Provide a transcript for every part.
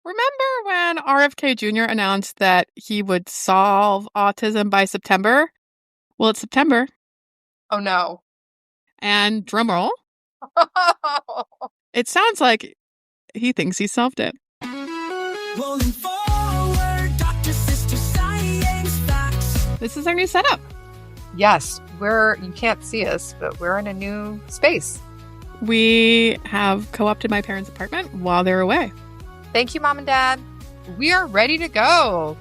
Remember when RFK Jr. announced that he would solve autism by September? Well, it's September. Oh, no. And drumroll, it sounds like he thinks he solved it. Rolling forward, Dr. Sister Science Facts. This is our new setup. Yes, you can't see us, but we're in a new space. We have co-opted my parents' apartment while they're away. Thank you, Mom and Dad. We are ready to go.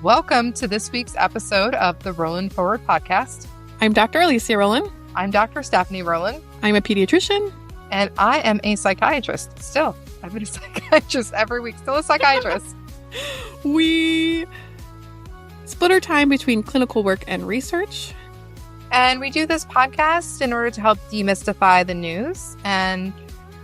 Welcome to this week's episode of the Rolling Forward podcast. I'm Dr. Alicia Rolin. I'm Dr. Stephanie Rolin. I'm a pediatrician. And I am a psychiatrist. Still, I've been a psychiatrist every week. Still a psychiatrist. We split our time between clinical work and research. And we do this podcast in order to help demystify the news. And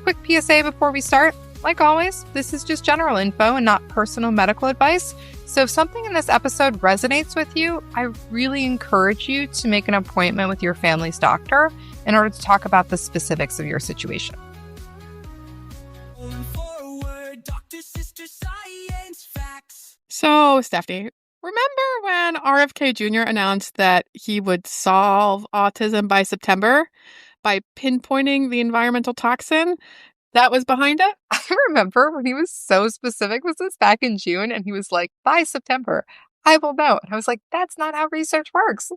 quick PSA before we start. Like always, this is just general info and not personal medical advice. So if something in this episode resonates with you, I really encourage you to make an appointment with your family's doctor in order to talk about the specifics of your situation. Rolling forward, Dr. Sister Science Facts. So, Stephanie, remember when RFK Jr. announced that he would solve autism by September by pinpointing the environmental toxin that was behind it? I remember when he was so specific. Was this back in June? And he was like, by September, I will know. And I was like, that's not how research works.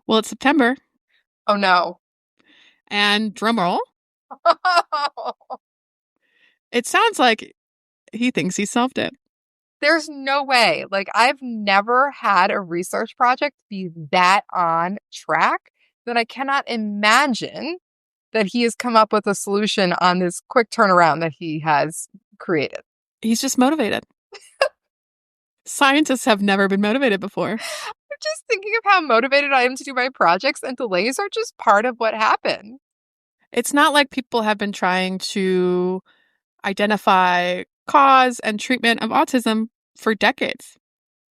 Well, it's September. Oh, no. And drumroll, it sounds like he thinks he solved it. There's no way. Like, I've never had a research project be that on track that I cannot imagine that he has come up with a solution on this quick turnaround that he has created. He's just motivated. Scientists have never been motivated before. I'm just thinking of how motivated I am to do my projects, and delays are just part of what happened. It's not like people have been trying to identify cause and treatment of autism for decades.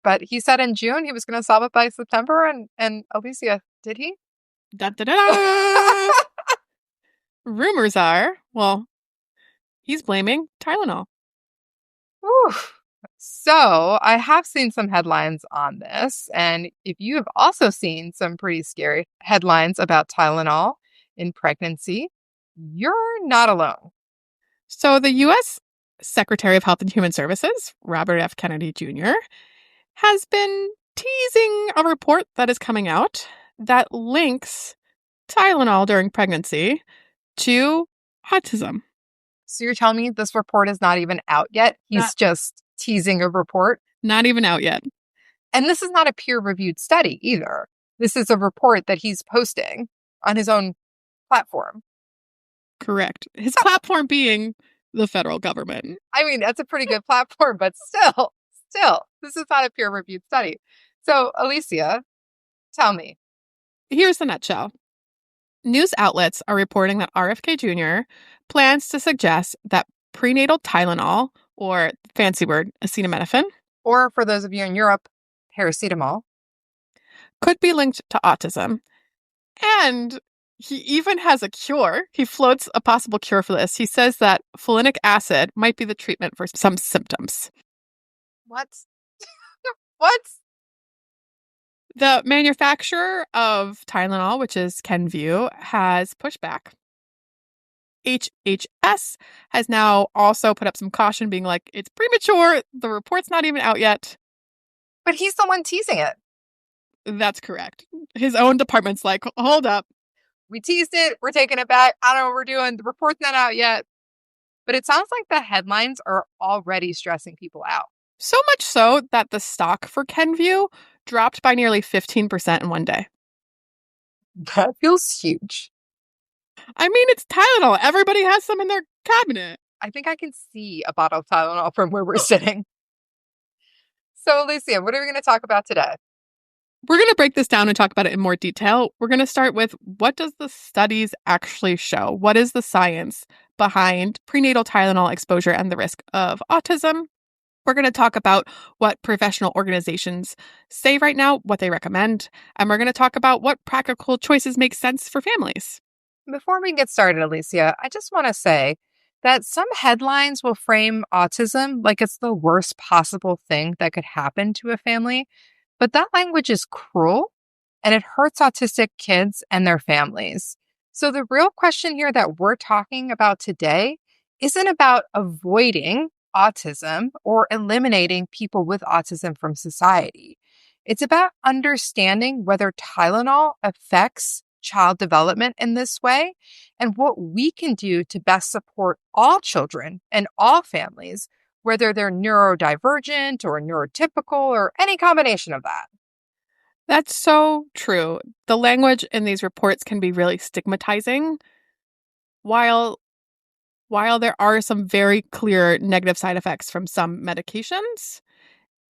But he said in June he was going to solve it by September, and Alicia, did he? Da, da, da, da. Rumors are, well, he's blaming Tylenol. Whew. So I have seen some headlines on this. And if you have also seen some pretty scary headlines about Tylenol in pregnancy, you're not alone. So the U.S. Secretary of Health and Human Services, Robert F. Kennedy Jr., has been teasing a report that is coming out that links Tylenol during pregnancy to autism. So you're telling me this report is not even out yet? He's just teasing a report? Not even out yet. And this is not a peer-reviewed study either. This is a report that he's posting on his own platform. Correct. His platform being the federal government. I mean, that's a pretty good platform, but still, this is not a peer-reviewed study. So, Alicia, tell me. Here's the nutshell. News outlets are reporting that RFK Jr. plans to suggest that prenatal Tylenol, or fancy word, acetaminophen, or for those of you in Europe, paracetamol, could be linked to autism. And he even has a cure. He floats a possible cure for this. He says that folinic acid might be the treatment for some symptoms. What? What? The manufacturer of Tylenol, which is Kenvue, has pushed back. HHS has now also put up some caution, being like, it's premature. The report's not even out yet. But he's the one teasing it. That's correct. His own department's like, hold up. We teased it. We're taking it back. I don't know what we're doing. The report's not out yet. But it sounds like the headlines are already stressing people out. So much so that the stock for Kenvue dropped by nearly 15% in one day. That feels huge. I mean, it's Tylenol. Everybody has some in their cabinet. I think I can see a bottle of Tylenol from where we're sitting. So, Alicia, what are we going to talk about today? We're going to break this down and talk about it in more detail. We're going to start with, what does the studies actually show? What is the science behind prenatal Tylenol exposure and the risk of autism? We're going to talk about what professional organizations say right now, what they recommend, and we're going to talk about what practical choices make sense for families. Before we get started, Alicia, I just want to say that some headlines will frame autism like it's the worst possible thing that could happen to a family, but that language is cruel and it hurts autistic kids and their families. So the real question here that we're talking about today isn't about avoiding autism or eliminating people with autism from society. It's about understanding whether Tylenol affects child development in this way and what we can do to best support all children and all families, whether they're neurodivergent or neurotypical or any combination of that. That's so true. The language in these reports can be really stigmatizing. While there are some very clear negative side effects from some medications,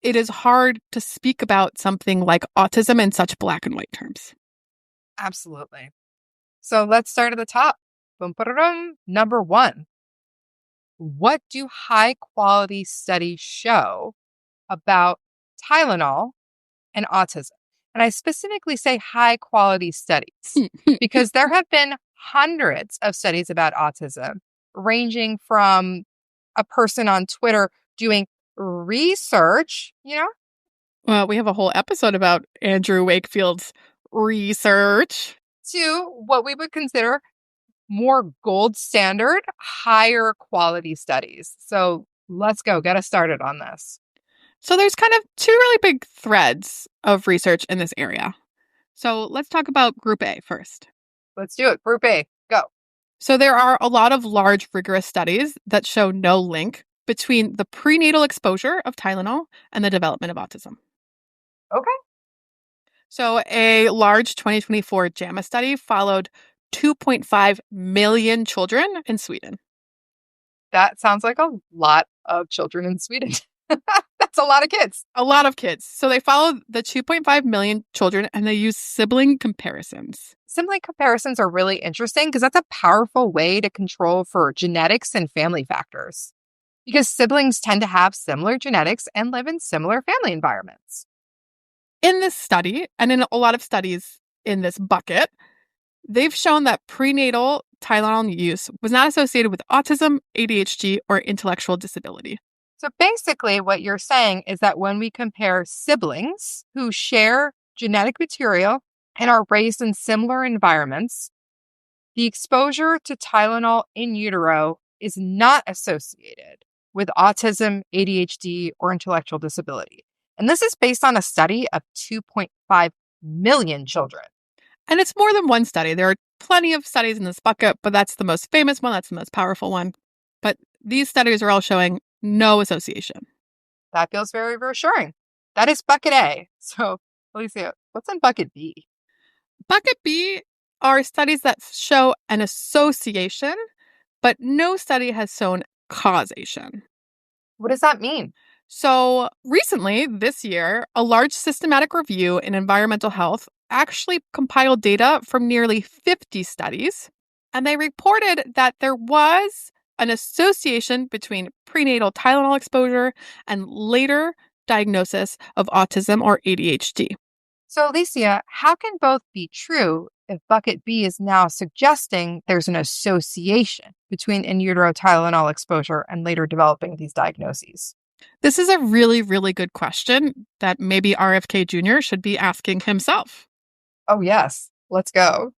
it is hard to speak about something like autism in such black and white terms. Absolutely. So let's start at the top. Boom, ba-da-dum. Number 1. What do high quality studies show about Tylenol and autism? And I specifically say high quality studies because there have been hundreds of studies about autism, ranging from a person on Twitter doing research, Well, we have a whole episode about Andrew Wakefield's research, to what we would consider more gold standard, higher quality studies. So let's go. Get us started on this. So there's kind of two really big threads of research in this area. So let's talk about Group A first. Let's do it. Group A, go. So there are a lot of large, rigorous studies that show no link between the prenatal exposure of Tylenol and the development of autism. Okay. So a large 2024 JAMA study followed 2.5 million children in Sweden. That sounds like a lot of children in Sweden. That's a lot of kids. A lot of kids. So they followed the 2.5 million children and they used sibling comparisons. Sibling comparisons are really interesting because that's a powerful way to control for genetics and family factors. Because siblings tend to have similar genetics and live in similar family environments. In this study, and in a lot of studies in this bucket, they've shown that prenatal Tylenol use was not associated with autism, ADHD, or intellectual disability. So basically what you're saying is that when we compare siblings who share genetic material and are raised in similar environments, the exposure to Tylenol in utero is not associated with autism, ADHD, or intellectual disability. And this is based on a study of 2.5 million children. And it's more than one study. There are plenty of studies in this bucket, but that's the most famous one. That's the most powerful one. But these studies are all showing no association. That feels very reassuring. That is bucket A. So, Alicia, what's in bucket B? Bucket B are studies that show an association, but no study has shown causation. What does that mean? So recently, this year, a large systematic review in environmental health actually compiled data from nearly 50 studies, and they reported that there was an association between prenatal Tylenol exposure and later diagnosis of autism or ADHD. So, Alicia, how can both be true if bucket B is now suggesting there's an association between in utero Tylenol exposure and later developing these diagnoses? This is a really, really good question that maybe RFK Jr. should be asking himself. Oh, yes. Let's go.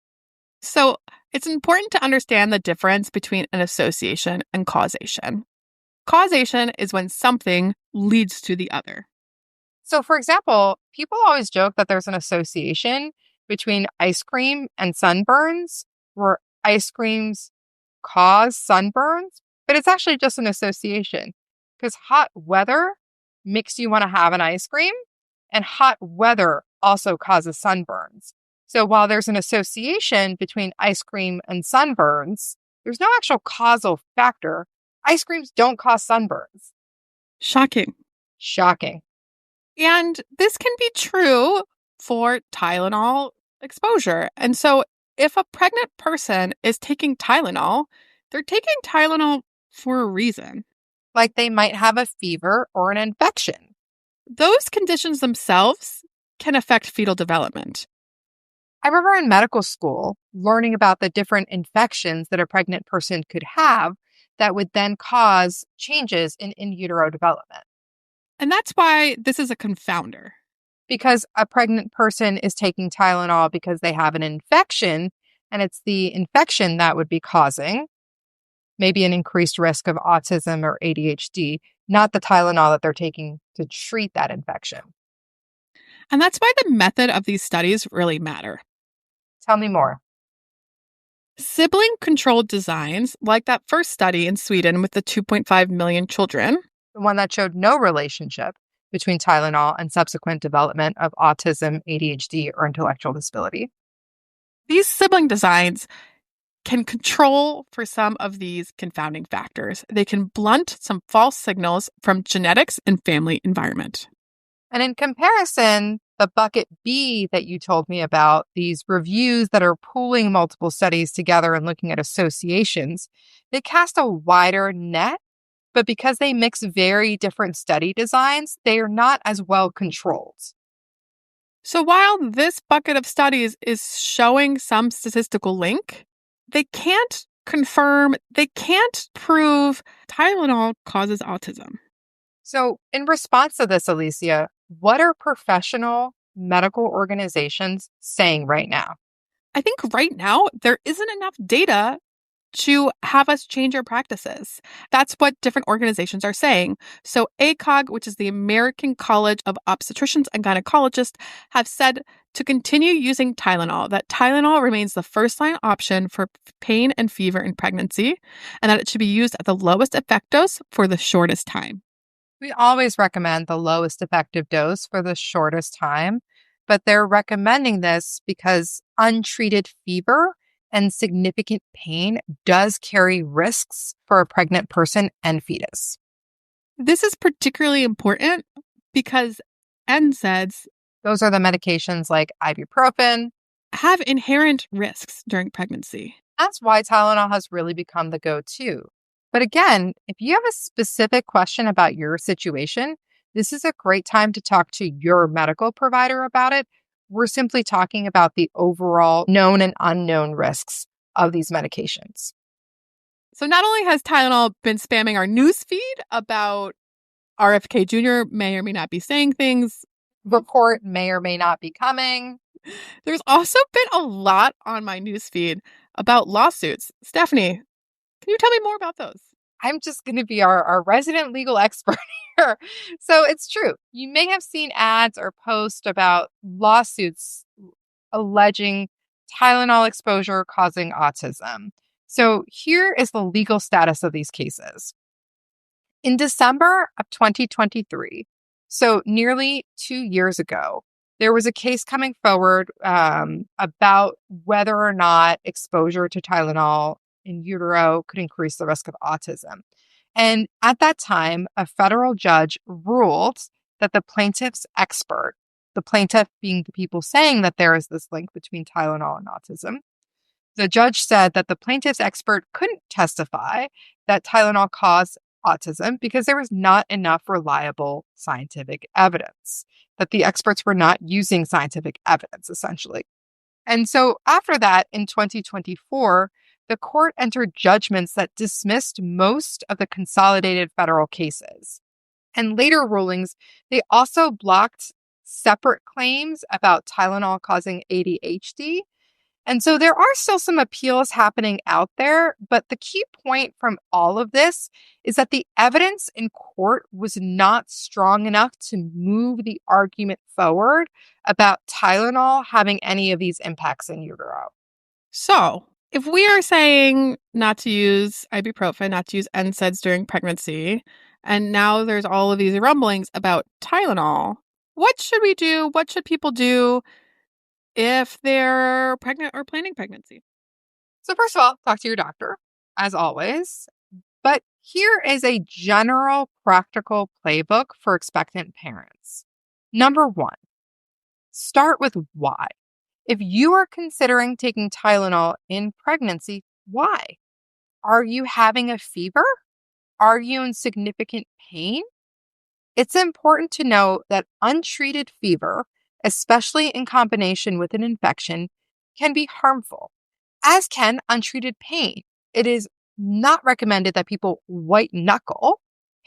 So it's important to understand the difference between an association and causation. Causation is when something leads to the other. So, for example, people always joke that there's an association between ice cream and sunburns, where ice creams cause sunburns, but it's actually just an association because hot weather makes you want to have an ice cream, and hot weather also causes sunburns. So while there's an association between ice cream and sunburns, there's no actual causal factor. Ice creams don't cause sunburns. Shocking. Shocking. And this can be true for Tylenol exposure. And so if a pregnant person is taking Tylenol, they're taking Tylenol for a reason. Like they might have a fever or an infection. Those conditions themselves can affect fetal development. I remember in medical school learning about the different infections that a pregnant person could have that would then cause changes in utero development. And that's why this is a confounder. Because a pregnant person is taking Tylenol because they have an infection, and it's the infection that would be causing maybe an increased risk of autism or ADHD, not the Tylenol that they're taking to treat that infection. And that's why the method of these studies really matter. Tell me more. Sibling-controlled designs, like that first study in Sweden with the 2.5 million children, The one that showed no relationship between Tylenol and subsequent development of autism, ADHD, or intellectual disability. these sibling designs can control for some of these confounding factors. They can blunt some false signals from genetics and family environment. And in comparison, the bucket B that you told me about, these reviews that are pooling multiple studies together and looking at associations, they cast a wider net, but because they mix very different study designs, they are not as well controlled. So while this bucket of studies is showing some statistical link, they can't confirm, they can't prove Tylenol causes autism. So in response to this, Alicia, what are professional medical organizations saying right now? I think right now there isn't enough data to have us change our practices. That's what different organizations are saying. So ACOG, which is the American College of Obstetricians and Gynecologists, have said to continue using Tylenol, that Tylenol remains the first-line option for pain and fever in pregnancy, and that it should be used at the lowest effect dose for the shortest time. We always recommend the lowest effective dose for the shortest time, but they're recommending this because untreated fever and significant pain does carry risks for a pregnant person and fetus. This is particularly important because NSAIDs Those are the medications like ibuprofen. have inherent risks during pregnancy. That's why Tylenol has really become the go-to. But again, if you have a specific question about your situation, this is a great time to talk to your medical provider about it. We're simply talking about the overall known and unknown risks of these medications. So not only has Tylenol been spamming our newsfeed about RFK Jr. may or may not be saying things, Report may or may not be coming. there's also been a lot on my newsfeed about lawsuits. Stephanie, can you tell me more about those? I'm just going to be our resident legal expert here. So it's true. You may have seen ads or posts about lawsuits alleging Tylenol exposure causing autism. So here is the legal status of these cases. In December of 2023, so nearly 2 years ago, there was a case coming forward about whether or not exposure to Tylenol in utero could increase the risk of autism. And at that time, a federal judge ruled that the plaintiff's expert, the plaintiff being the people saying that there is this link between Tylenol and autism, the judge said that the plaintiff's expert couldn't testify that Tylenol caused autism because there was not enough reliable scientific evidence, that the experts were not using scientific evidence, essentially. And so after that, in 2024, the court entered judgments that dismissed most of the consolidated federal cases. And later rulings, they also blocked separate claims about Tylenol causing ADHD. And so there are still some appeals happening out there, but the key point from all of this is that the evidence in court was not strong enough to move the argument forward about Tylenol having any of these impacts in utero. So if we are saying not to use ibuprofen, not to use NSAIDs during pregnancy, and now there's all of these rumblings about Tylenol, what should we do? What should people do if they're pregnant or planning pregnancy? So first of all, talk to your doctor, as always. But here is a general practical playbook for expectant parents. Number one, start with why. If you are considering taking Tylenol in pregnancy, why? Are you having a fever? Are you in significant pain? It's important to know that untreated fever, especially in combination with an infection, can be harmful, as can untreated pain. It is not recommended that people white knuckle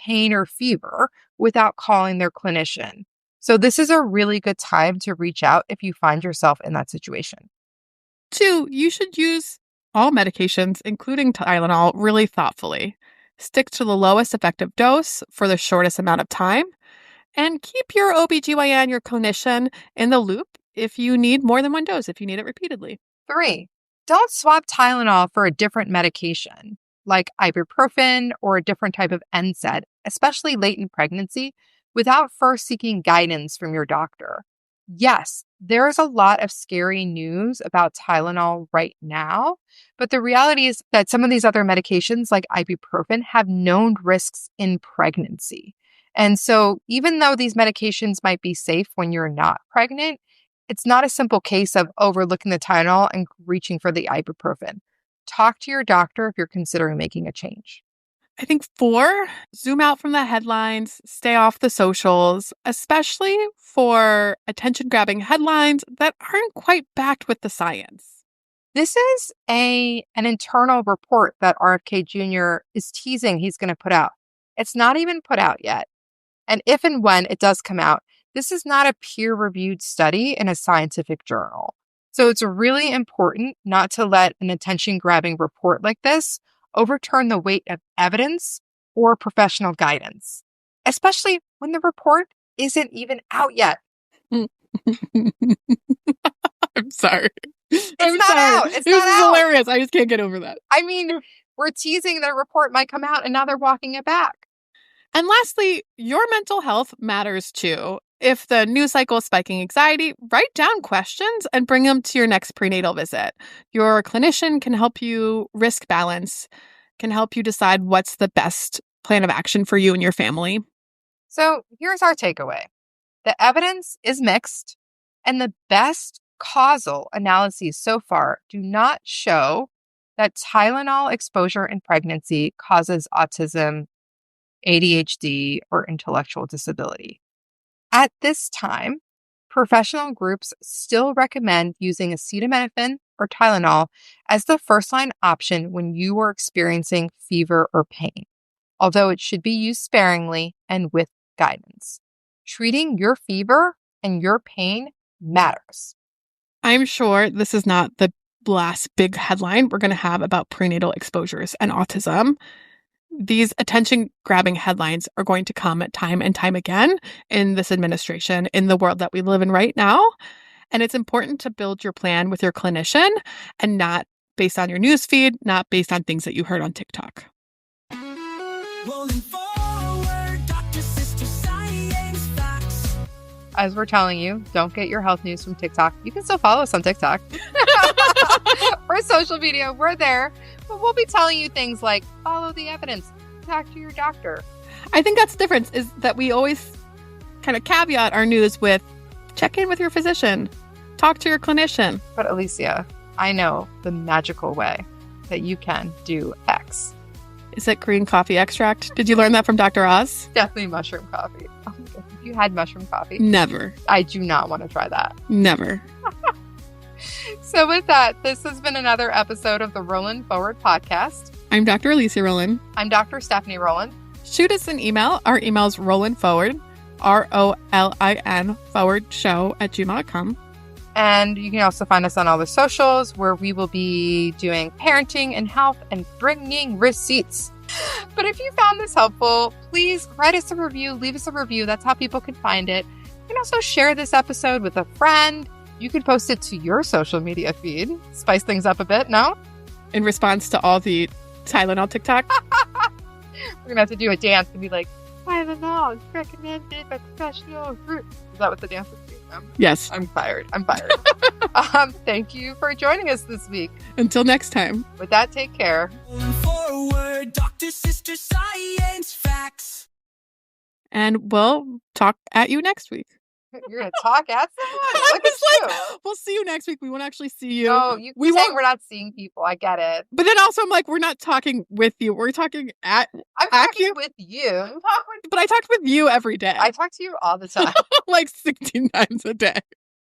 pain or fever without calling their clinician. So this is a really good time to reach out if you find yourself in that situation. 2, you should use all medications, including Tylenol, really thoughtfully. Stick to the lowest effective dose for the shortest amount of time, and keep your OBGYN, your clinician, in the loop if you need more than one dose, if you need it repeatedly. 3, don't swap Tylenol for a different medication, like ibuprofen or a different type of NSAID, especially late in pregnancy, without first seeking guidance from your doctor. Yes, there is a lot of scary news about Tylenol right now, but the reality is that some of these other medications, like ibuprofen, have known risks in pregnancy. And so even though these medications might be safe when you're not pregnant, it's not a simple case of overlooking the Tylenol and reaching for the ibuprofen. Talk to your doctor if you're considering making a change. I think 4, zoom out from the headlines, stay off the socials, especially for attention-grabbing headlines that aren't quite backed with the science. This is an internal report that RFK Jr. is teasing he's going to put out. It's not even put out yet. And if and when it does come out, this is not a peer-reviewed study in a scientific journal. So it's really important not to let an attention-grabbing report like this overturn the weight of evidence or professional guidance, especially when the report isn't even out yet. I'm sorry. It's not out. It's not out. Hilarious. I just can't get over that. I mean, we're teasing the report might come out and now they're walking it back. And lastly, your mental health matters too. If the news cycle is spiking anxiety, write down questions and bring them to your next prenatal visit. Your clinician can help you risk balance, can help you decide what's the best plan of action for you and your family. So here's our takeaway. The evidence is mixed, and the best causal analyses so far do not show that Tylenol exposure in pregnancy causes autism, ADHD, or intellectual disability. At this time, professional groups still recommend using acetaminophen or Tylenol as the first-line option when you are experiencing fever or pain, although it should be used sparingly and with guidance. Treating your fever and your pain matters. I'm sure this is not the last big headline we're going to have about prenatal exposures and autism. These attention-grabbing headlines are going to come time and time again in this administration, in the world that we live in right now. And it's important to build your plan with your clinician and not based on your newsfeed, not based on things that you heard on TikTok. Rolling forward, doctor, sister, science, facts. As we're telling you, don't get your health news from TikTok. You can still follow us on TikTok. We're social media. We're there. But we'll be telling you things like follow the evidence, talk to your doctor. I think that's the difference, is that we always kind of caveat our news with check in with your physician, talk to your clinician. But Alicia, I know the magical way that you can do X. Is it green coffee extract? Did you learn that from Dr. Oz? Definitely mushroom coffee. Oh my God. Have you had mushroom coffee? Never. I do not want to try that. Never. So with that, this has been another episode of the Rolin Forward podcast. I'm Dr. Alicia Rolin. I'm Dr. Stephanie Rolin. Shoot us an email. Our email is rolinforward, ROLIN forward show @gmail.com. And you can also find us on all the socials where we will be doing parenting and health and bringing receipts. But if you found this helpful, please write us a review, leave us a review. That's how people can find it. You can also share this episode with a friend. You can post it to your social media feed. Spice things up a bit, no? In response to all the Tylenol TikTok. We're going to have to do a dance and be like, Tylenol is recommended by professional groups. Is that what the dance is? Yes. I'm fired. Thank you for joining us this week. Until next time. With that, take care. Rolling forward, doctor, sister, science, facts. And we'll talk at you next week. You're going to talk at someone? Look at you. We'll see you next week. We won't actually see you. No, you we saying we're not seeing people. I get it. But then also I'm like, we're not talking with you. We're talking at I'm talking with you. But I talked with you every day. I talk to you all the time. Like 16 times a day.